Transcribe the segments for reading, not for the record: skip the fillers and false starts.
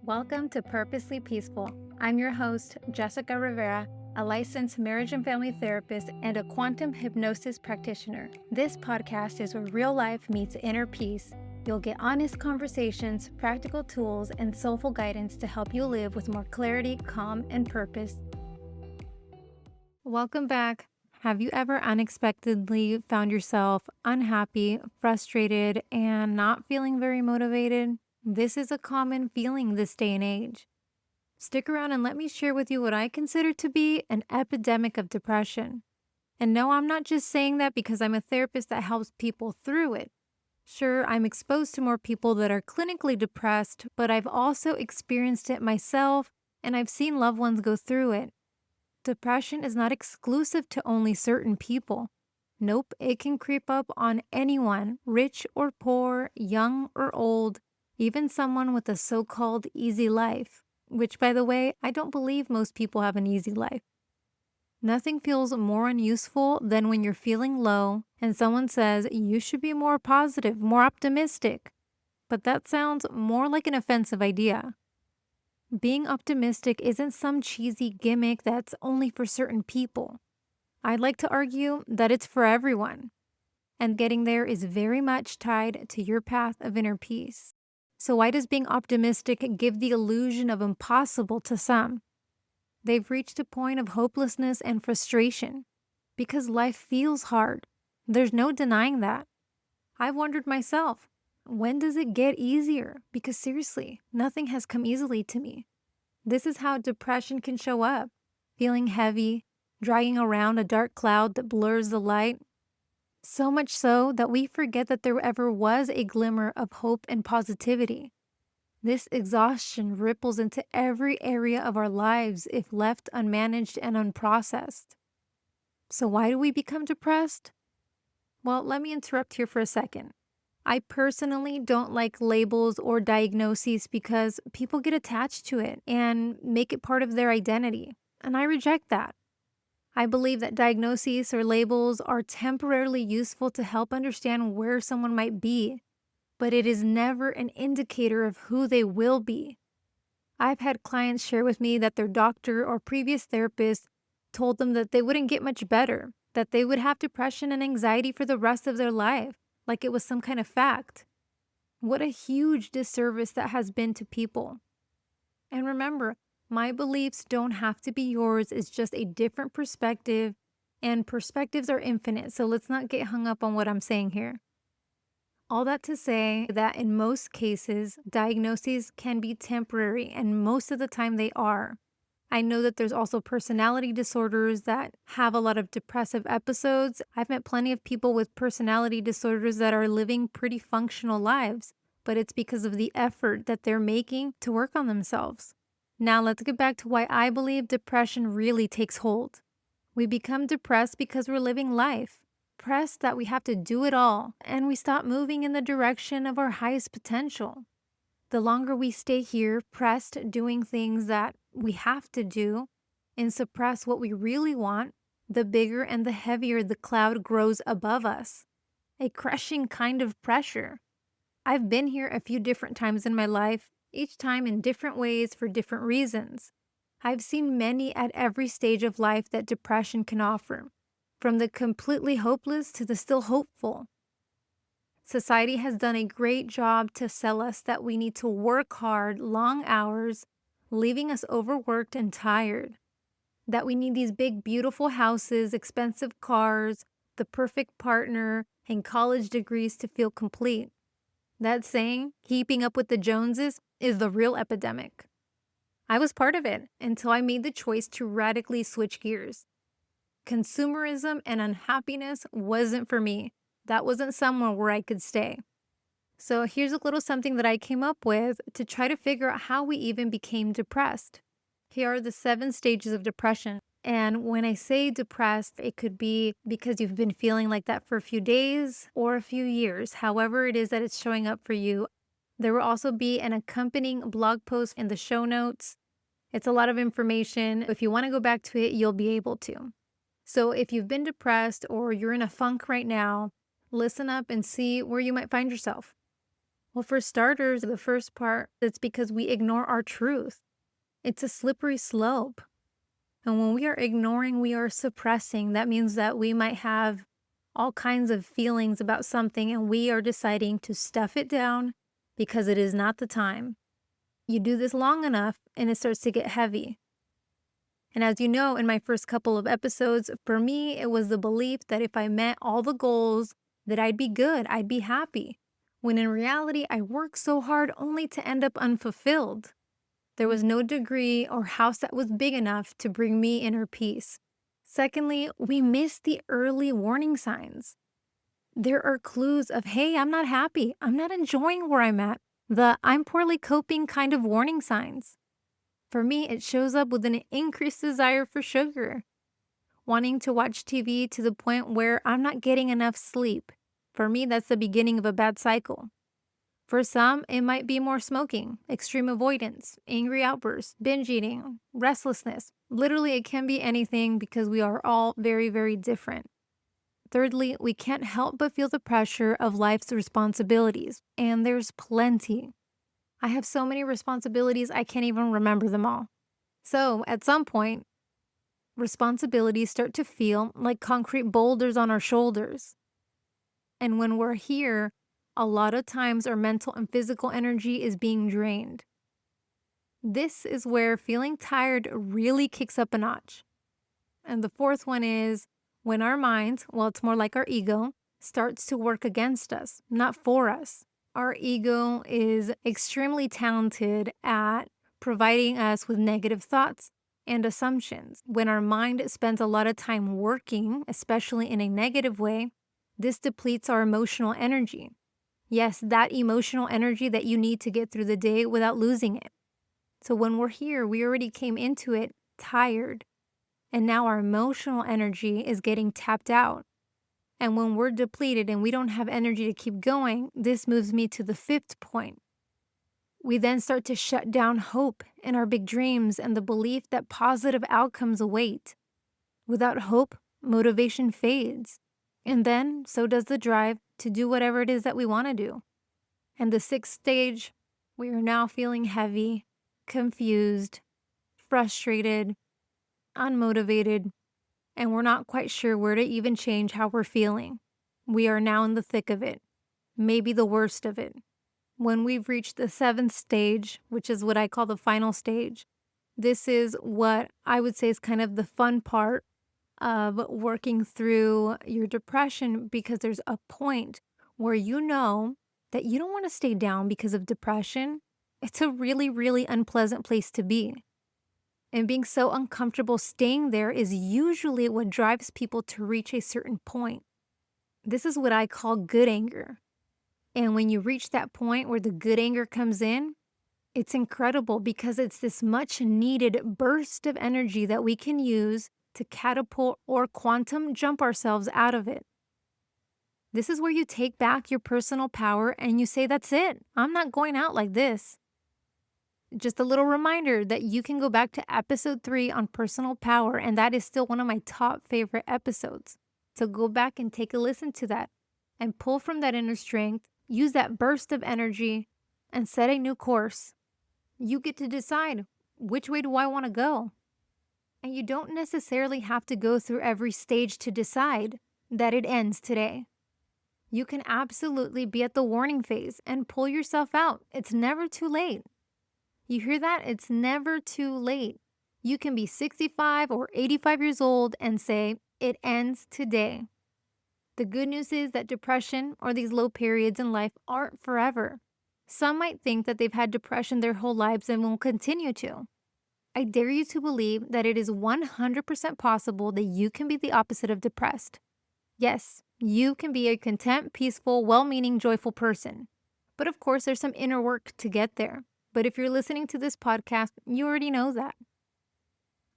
Welcome to Purposely Peaceful. I'm your host, Jessica Rivera, a licensed marriage and family therapist and a quantum hypnosis practitioner. This podcast is where real life meets inner peace. You'll get honest conversations, practical tools, and soulful guidance to help you live with more clarity, calm, and purpose. Welcome back. Have you ever unexpectedly found yourself unhappy, frustrated, and not feeling very motivated? This is a common feeling this day and age. Stick around and let me share with you what I consider to be an epidemic of depression. And no, I'm not just saying that because I'm a therapist that helps people through it. Sure, I'm exposed to more people that are clinically depressed, but I've also experienced it myself and I've seen loved ones go through it. Depression is not exclusive to only certain people. Nope, it can creep up on anyone, rich or poor, young or old, even someone with a so-called easy life, which, by the way, I don't believe most people have an easy life. Nothing feels more unuseful than when you're feeling low and someone says you should be more positive, more optimistic. But that sounds more like an offensive idea. Being optimistic isn't some cheesy gimmick that's only for certain people. I'd like to argue that it's for everyone. And getting there is very much tied to your path of inner peace. So why does being optimistic give the illusion of impossible to some? They've reached a point of hopelessness and frustration because life feels hard. There's no denying that. I've wondered myself, when does it get easier? Because seriously, nothing has come easily to me. This is how depression can show up, feeling heavy, dragging around a dark cloud that blurs the light. So much so that we forget that there ever was a glimmer of hope and positivity. This exhaustion ripples into every area of our lives if left unmanaged and unprocessed. So why do we become depressed? Well, let me interrupt here for a second. I personally don't like labels or diagnoses because people get attached to it and make it part of their identity, and I reject that. I believe that diagnoses or labels are temporarily useful to help understand where someone might be, but it is never an indicator of who they will be. I've had clients share with me that their doctor or previous therapist told them that they wouldn't get much better, that they would have depression and anxiety for the rest of their life, like it was some kind of fact. What a huge disservice that has been to people. And remember, my beliefs don't have to be yours. It's just a different perspective, and perspectives are infinite, so let's not get hung up on what I'm saying here. All that to say that in most cases, diagnoses can be temporary, and most of the time they are. I know that there's also personality disorders that have a lot of depressive episodes. I've met plenty of people with personality disorders that are living pretty functional lives, but it's because of the effort that they're making to work on themselves. Now let's get back to why I believe depression really takes hold. We become depressed because we're living life, pressed that we have to do it all, and we stop moving in the direction of our highest potential. The longer we stay here, pressed, doing things that we have to do, and suppress what we really want, the bigger and the heavier the cloud grows above us. A crushing kind of pressure. I've been here a few different times in my life, each time in different ways for different reasons. I've seen many at every stage of life that depression can offer, from the completely hopeless to the still hopeful. Society has done a great job to sell us that we need to work hard, long hours, leaving us overworked and tired. That we need these big, beautiful houses, expensive cars, the perfect partner, and college degrees to feel complete. That saying, keeping up with the Joneses, is the real epidemic. I was part of it until I made the choice to radically switch gears. Consumerism and unhappiness wasn't for me. That wasn't somewhere where I could stay. So here's a little something that I came up with to try to figure out how we even became depressed. Here are the 7 stages of depression. And when I say depressed, it could be because you've been feeling like that for a few days or a few years, however it is that it's showing up for you. There will also be an accompanying blog post in the show notes. It's a lot of information. If you want to go back to it, you'll be able to. So if you've been depressed or you're in a funk right now, listen up and see where you might find yourself. Well, for starters, the first part, it's because we ignore our truth. It's a slippery slope. And when we are ignoring, we are suppressing. That means that we might have all kinds of feelings about something and we are deciding to stuff it down because it is not the time. You do this long enough and it starts to get heavy. And as you know, in my first couple of episodes, for me, it was the belief that if I met all the goals, that I'd be good, I'd be happy. When in reality, I worked so hard only to end up unfulfilled. There was no degree or house that was big enough to bring me inner peace. Secondly, we miss the early warning signs. There are clues of, hey, I'm not happy. I'm not enjoying where I'm at. The I'm poorly coping kind of warning signs. For me, it shows up with an increased desire for sugar, wanting to watch TV to the point where I'm not getting enough sleep. For me, that's the beginning of a bad cycle. For some, it might be more smoking, extreme avoidance, angry outbursts, binge eating, restlessness. Literally, it can be anything because we are all very, very different. Thirdly, we can't help but feel the pressure of life's responsibilities, and there's plenty. I have so many responsibilities, I can't even remember them all. So, at some point, responsibilities start to feel like concrete boulders on our shoulders. And when we're here, a lot of times our mental and physical energy is being drained. This is where feeling tired really kicks up a notch. And the fourth one is when our mind, well, it's more like our ego, starts to work against us, not for us. Our ego is extremely talented at providing us with negative thoughts and assumptions. When our mind spends a lot of time working, especially in a negative way, this depletes our emotional energy. Yes, that emotional energy that you need to get through the day without losing it. So when we're here, we already came into it tired, and now our emotional energy is getting tapped out. And when we're depleted and we don't have energy to keep going, this moves me to the fifth point. We then start to shut down hope and our big dreams and the belief that positive outcomes await. Without hope, motivation fades. And then so does the drive to do whatever it is that we want to do. And the sixth stage, we are now feeling heavy, confused, frustrated, unmotivated, and we're not quite sure where to even change how we're feeling. We are now in the thick of it, maybe the worst of it. When we've reached the seventh stage, which is what I call the final stage, this is what I would say is kind of the fun part of working through your depression because there's a point where you know that you don't want to stay down because of depression. It's a really, really unpleasant place to be. And being so uncomfortable staying there is usually what drives people to reach a certain point. This is what I call good anger. And when you reach that point where the good anger comes in, it's incredible because it's this much needed burst of energy that we can use to catapult or quantum jump ourselves out of it. This is where you take back your personal power and you say, that's it. I'm not going out like this. Just a little reminder that you can go back to episode 3 on personal power, and that is still one of my top favorite episodes. So go back and take a listen to that and pull from that inner strength, use that burst of energy, and set a new course. You get to decide, which way do I want to go? And you don't necessarily have to go through every stage to decide that it ends today. You can absolutely be at the warning phase and pull yourself out. It's never too late. You hear that? It's never too late. You can be 65 or 85 years old and say, it ends today. The good news is that depression or these low periods in life aren't forever. Some might think that they've had depression their whole lives and will continue to. I dare you to believe that it is 100% possible that you can be the opposite of depressed. Yes, you can be a content, peaceful, well-meaning, joyful person. But of course, there's some inner work to get there. But if you're listening to this podcast, you already know that.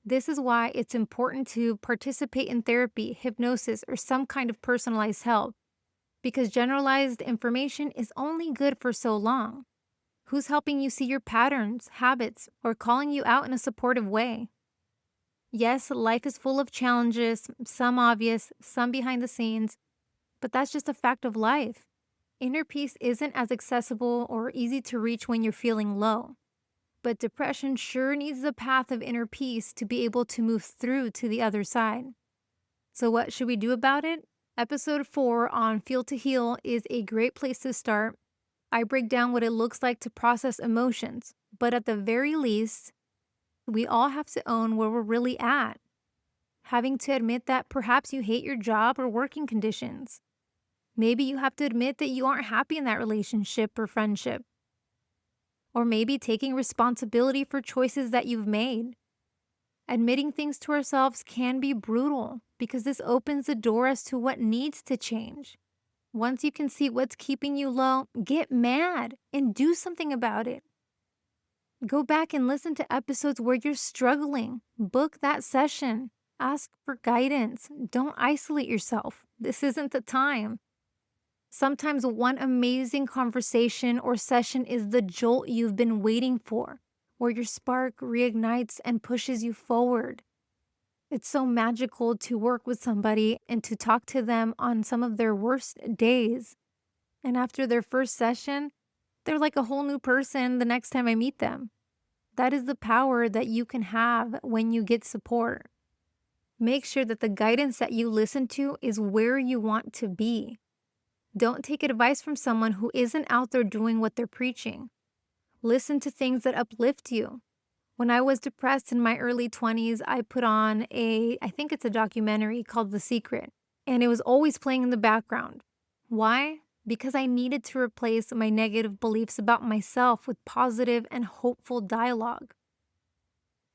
This is why it's important to participate in therapy, hypnosis, or some kind of personalized help. Because generalized information is only good for so long. Who's helping you see your patterns, habits, or calling you out in a supportive way? Yes, life is full of challenges, some obvious, some behind the scenes, but that's just a fact of life. Inner peace isn't as accessible or easy to reach when you're feeling low, but depression sure needs the path of inner peace to be able to move through to the other side. So, what should we do about it? Episode 4 on Feel to Heal is a great place to start. I break down what it looks like to process emotions, but at the very least, we all have to own where we're really at. Having to admit that perhaps you hate your job or working conditions. Maybe you have to admit that you aren't happy in that relationship or friendship. Or maybe taking responsibility for choices that you've made. Admitting things to ourselves can be brutal because this opens the door as to what needs to change. Once you can see what's keeping you low, get mad and do something about it. Go back and listen to episodes where you're struggling. Book that session. Ask for guidance. Don't isolate yourself. This isn't the time. Sometimes one amazing conversation or session is the jolt you've been waiting for, where your spark reignites and pushes you forward. It's so magical to work with somebody and to talk to them on some of their worst days. And after their first session, they're like a whole new person the next time I meet them. That is the power that you can have when you get support. Make sure that the guidance that you listen to is where you want to be. Don't take advice from someone who isn't out there doing what they're preaching. Listen to things that uplift you. When I was depressed in my early 20s, I put on I think it's a documentary called The Secret, and it was always playing in the background. Why? Because I needed to replace my negative beliefs about myself with positive and hopeful dialogue.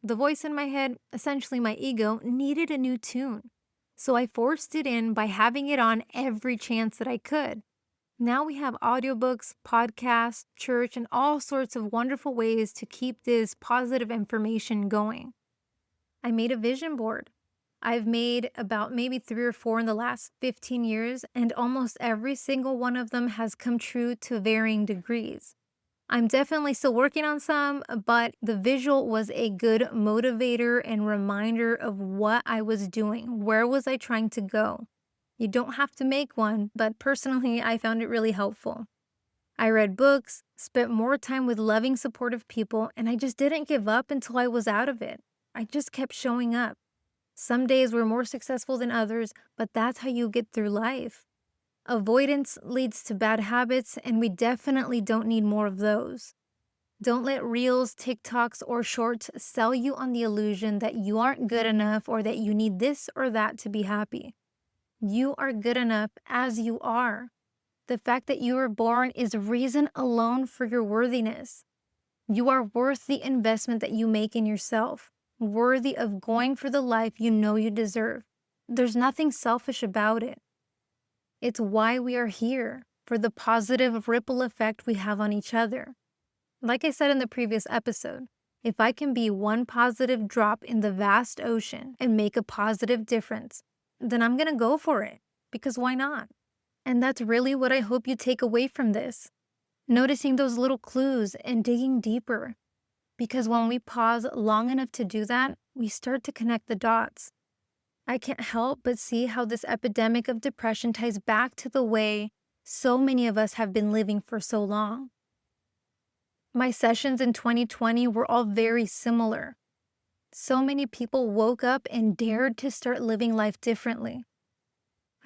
The voice in my head, essentially my ego, needed a new tune. So I forced it in by having it on every chance that I could. Now we have audiobooks, podcasts, church, and all sorts of wonderful ways to keep this positive information going. I made a vision board. I've made about maybe 3 or 4 in the last 15 years, and almost every single one of them has come true to varying degrees. I'm definitely still working on some, but the visual was a good motivator and reminder of what I was doing. Where was I trying to go? You don't have to make one, but personally, I found it really helpful. I read books, spent more time with loving, supportive people, and I just didn't give up until I was out of it. I just kept showing up. Some days were more successful than others, but that's how you get through life. Avoidance leads to bad habits, and we definitely don't need more of those. Don't let reels, TikToks, or shorts sell you on the illusion that you aren't good enough or that you need this or that to be happy. You are good enough as you are. The fact that you were born is reason alone for your worthiness. You are worth the investment that you make in yourself, worthy of going for the life you know you deserve. There's nothing selfish about it. It's why we are here, for the positive ripple effect we have on each other. Like I said in the previous episode, if I can be one positive drop in the vast ocean and make a positive difference, then I'm going to go for it, because why not? And that's really what I hope you take away from this. Noticing those little clues and digging deeper. Because when we pause long enough to do that, we start to connect the dots. I can't help but see how this epidemic of depression ties back to the way so many of us have been living for so long. My sessions in 2020 were all very similar. So many people woke up and dared to start living life differently.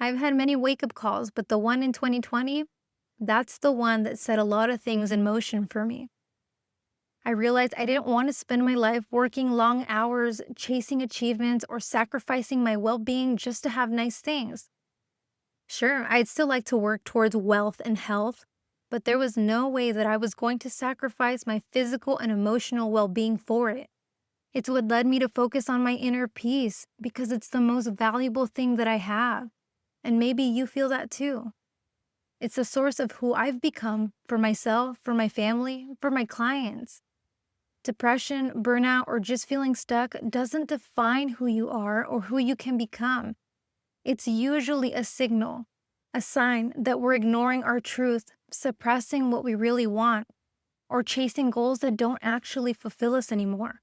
I've had many wake-up calls, but the one in 2020, that's the one that set a lot of things in motion for me. I realized I didn't want to spend my life working long hours, chasing achievements, or sacrificing my well-being just to have nice things. Sure, I'd still like to work towards wealth and health, but there was no way that I was going to sacrifice my physical and emotional well-being for it. It's what led me to focus on my inner peace because it's the most valuable thing that I have. And maybe you feel that too. It's the source of who I've become for myself, for my family, for my clients. Depression, burnout, or just feeling stuck doesn't define who you are or who you can become. It's usually a signal, a sign that we're ignoring our truth, suppressing what we really want, or chasing goals that don't actually fulfill us anymore.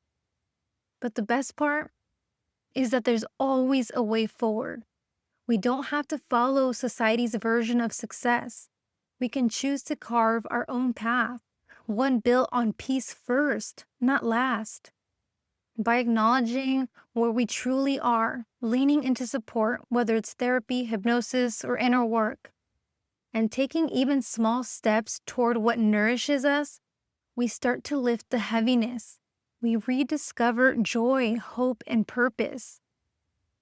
But the best part is that there's always a way forward. We don't have to follow society's version of success. We can choose to carve our own path, one built on peace first, not last. By acknowledging where we truly are, leaning into support, whether it's therapy, hypnosis, or inner work, and taking even small steps toward what nourishes us, we start to lift the heaviness. We rediscover joy, hope, and purpose.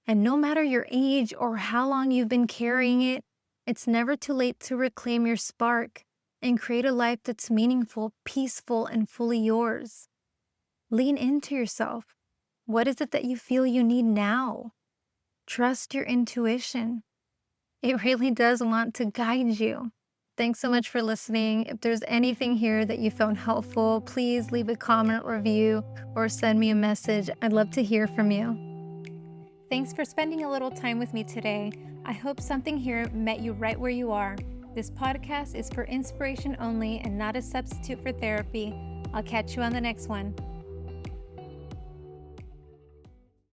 And no matter your age or how long you've been carrying it, it's never too late to reclaim your spark and create a life that's meaningful, peaceful, and fully yours. Lean into yourself. What is it that you feel you need now? Trust your intuition. It really does want to guide you. Thanks so much for listening. If there's anything here that you found helpful, please leave a comment, review, or send me a message. I'd love to hear from you. Thanks for spending a little time with me today. I hope something here met you right where you are. This podcast is for inspiration only and not a substitute for therapy. I'll catch you on the next one.